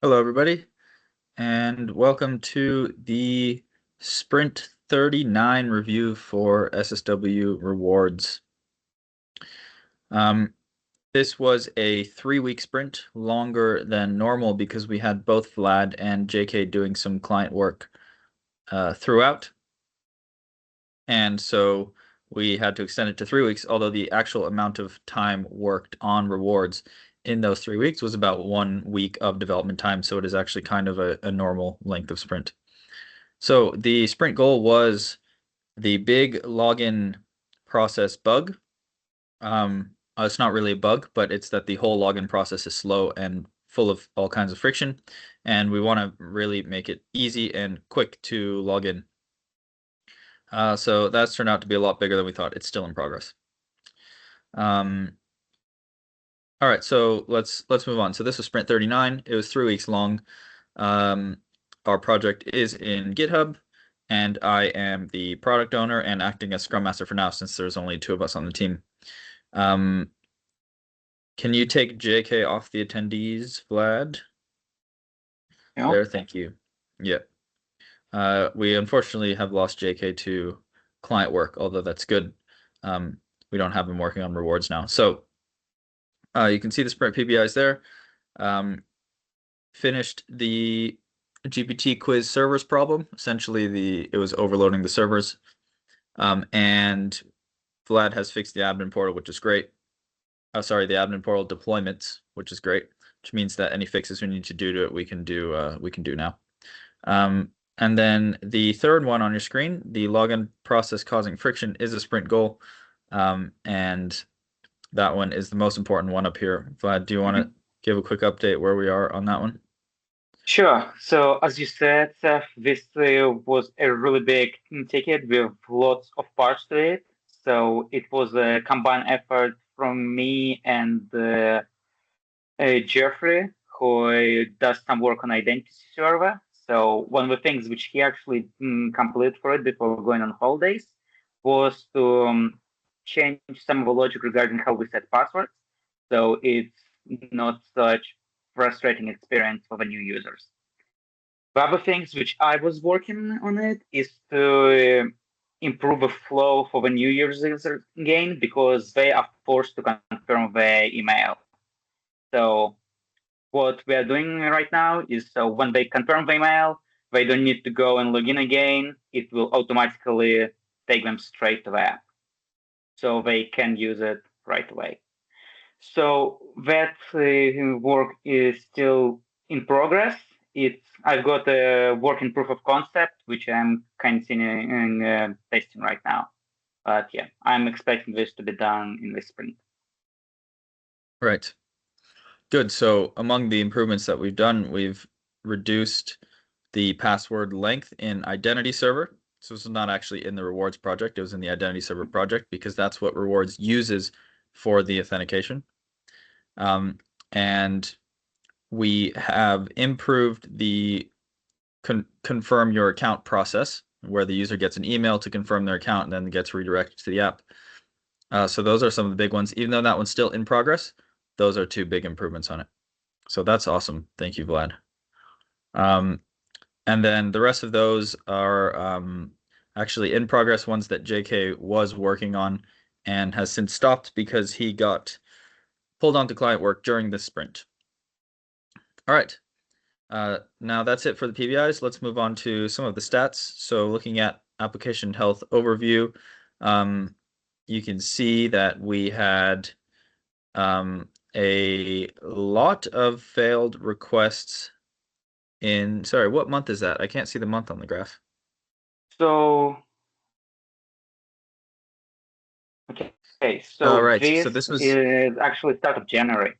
Hello, everybody, and welcome to the Sprint 39 review for SSW rewards. This was a 3-week sprint, longer than normal because we had both Vlad and JK doing some client work throughout. And so we had to extend it to 3 weeks, although the actual amount of time worked on rewards in those 3 weeks was about 1 week of development time. So it is actually kind of a normal length of sprint. So the sprint goal was the big login process bug. It's not really a bug, but it's that the whole login process is slow and full of all kinds of friction, and we want to really make it easy and quick to log in. So that's turned out to be a lot bigger than we thought. It's still in progress. All right, so let's move on. So this was Sprint 39. It was 3 weeks long. Our project is in GitHub, and I am the product owner and acting as Scrum Master for now, since there's only 2 of us on the team. Can you take JK off the attendees, Vlad? Yeah. There, thank you. Yeah. We unfortunately have lost JK to client work, although that's good. We don't have him working on rewards now. So you can see the Sprint PBIs there. Finished the GPT quiz servers problem. Essentially, it was overloading the servers. And Vlad has fixed the admin portal, which is great. Oh, sorry, the admin portal deployments, which is great, which means that any fixes we need to do to it, we can do now. And then the third one on your screen, the login process causing friction, is a sprint goal. And that one is the most important one up here. Vlad, do you want to give a quick update where we are on that one? Sure. So, as you said, Seth, this was a really big ticket with lots of parts to it. So, it was a combined effort from me and Jeffrey, who does some work on identity server. So, one of the things which he actually completed for it before going on holidays was to change some of the logic regarding how we set passwords. So, it's not such frustrating experience for the new users. The other things which I was working on it is to improve the flow for the new users again because they are forced to confirm their email. So what we are doing right now is so when they confirm the email, they don't need to go and log in again. It will automatically take them straight to the app. So they can use it right away. So that work is still in progress. I've got a working proof of concept which I'm continuing testing right now. But yeah, I'm expecting this to be done in the sprint. Right. Good. So among the improvements that we've done, we've reduced the password length in identity server. So this is not actually in the rewards project. It was in the identity server project because that's what rewards uses for the authentication. And we have improved the confirm your account process, where the user gets an email to confirm their account and then gets redirected to the app. So those are some of the big ones. Even though that one's still in progress, those are 2 big improvements on it. So that's awesome. Thank you, Vlad. And then the rest of those are actually in progress ones that JK was working on and has since stopped because he got pulled onto client work during this sprint. All right. Now that's it for the PBIs. Let's move on to some of the stats. So looking at application health overview, you can see that we had a lot of failed requests sorry, what month is that? I can't see the month on the graph. So okay, Oh, so right. So this this was, is actually start of January.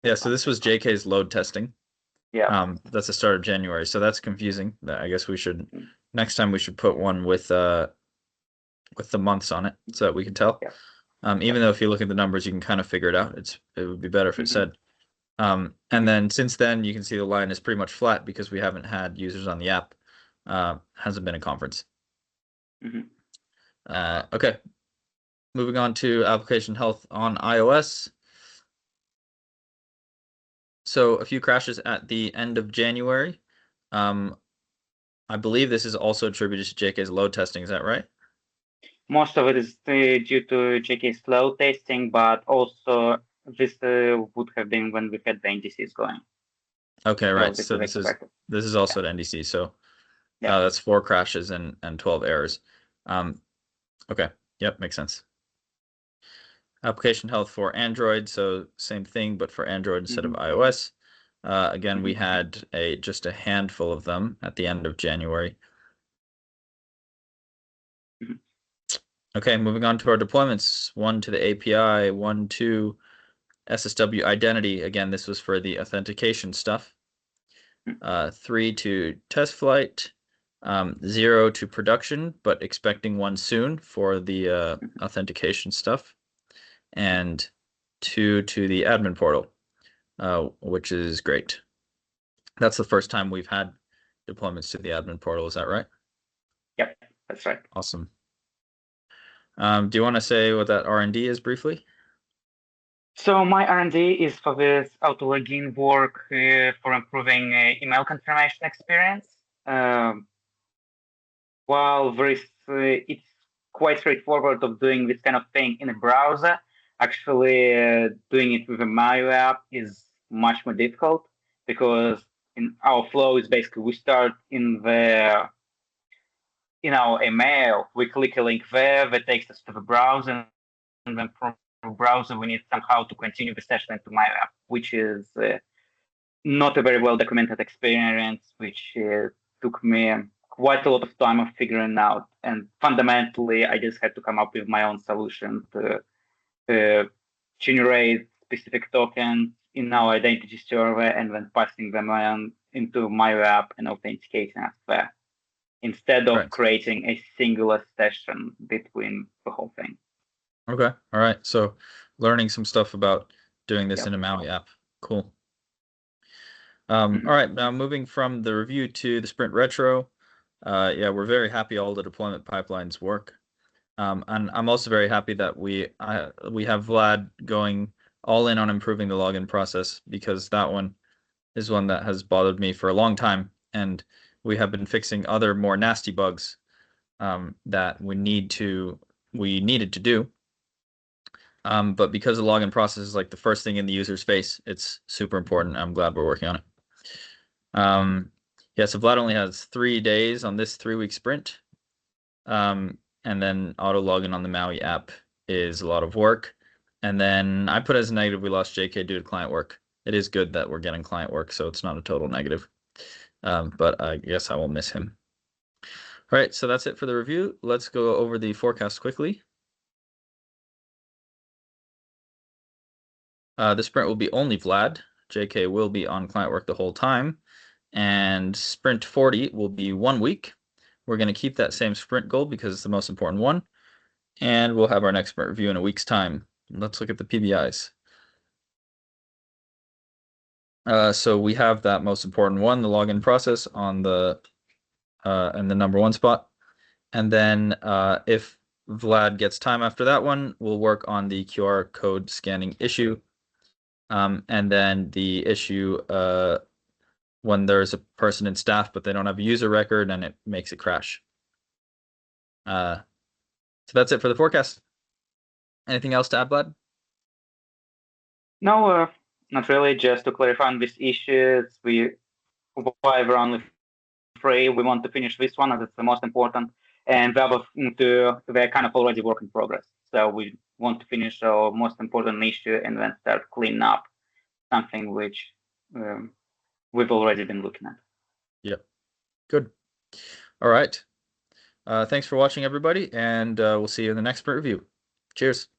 yeah, so this was JK's load testing. Yeah. That's the start of January. So that's confusing. I guess next time we should put one with the months on it so that we can tell. Yeah. Even though if you look at the numbers, you can kind of figure it out. It would be better if it Mm-hmm. said. And then since then, you can see the line is pretty much flat because we haven't had users on the app. Hasn't been a conference. Mm-hmm. Okay, moving on to application health on iOS. So a few crashes at the end of January. I believe this is also attributed to JK's load testing. Is that right? Most of it is due to JK's slow testing, but also this would have been when we had the NDCs going. Okay, right. this So is expected. this is also at NDC. So Yeah. that's 4 crashes and 12 errors. Okay. Yep, makes sense. Application health for Android, so same thing, but for Android instead of iOS. Again, we had just a handful of them at the end of January. Okay, moving on to our deployments. 1 to the API, 1 to SSW identity. Again, this was for the authentication stuff. 3 to test flight. 0 to production, but expecting one soon for the authentication stuff. And 2 to the admin portal, which is great. That's the first time we've had deployments to the admin portal. Is that right? Yep, that's right. Awesome. Do you want to say what that R&D is briefly? So my R&D is for this auto login work for improving email confirmation experience. While it's quite straightforward of doing this kind of thing in a browser, actually doing it with a Mario app is much more difficult because in our flow is basically we start in our email, we click a link there that takes us to the browser, and then from the browser we need somehow to continue the session into Mario app, which is not a very well documented experience, which took me quite a lot of time of figuring out. And fundamentally, I just had to come up with my own solution to generate specific tokens in our identity server and then passing them on into my app and authenticating us there, instead of creating a singular session between the whole thing. Okay. All right. So learning some stuff about doing this in a Maui app. Cool. All right. Now moving from the review to the Sprint Retro. Yeah, we're very happy all the deployment pipelines work. And I'm also very happy that we have Vlad going all in on improving the login process, because that one is one that has bothered me for a long time, and we have been fixing other more nasty bugs that we needed to do. But because the login process is like the first thing in the user's face, it's super important. I'm glad we're working on it. Yeah, so Vlad only has 3 days on this 3-week sprint. And then auto login on the Maui app is a lot of work. And then I put as a negative we lost JK due to client work. It is good that we're getting client work, so it's not a total negative. But I guess I will miss him. All right, so that's it for the review. Let's go over the forecast quickly. The sprint will be only Vlad. JK will be on client work the whole time. And sprint 40 will be 1 week. We're going to keep that same sprint goal because it's the most important one. And we'll have our next sprint review in a week's time. Let's look at the PBIs. So we have that most important one, the login process, on the in the number 1 spot. And then if Vlad gets time after that one, we'll work on the QR code scanning issue. And then the issue when there's a person in staff but they don't have a user record and it makes it crash. So that's it for the forecast. Anything else to add, Vlad? No, not really. Just to clarify on these issues, why we're only 3, we want to finish this one as it's the most important, and the other 2, they're kind of already work in progress. So we want to finish our most important issue and then start cleaning up something which we've already been looking at. Yep. Good. All right. Thanks for watching, everybody, and we'll see you in the next sprint review. Cheers.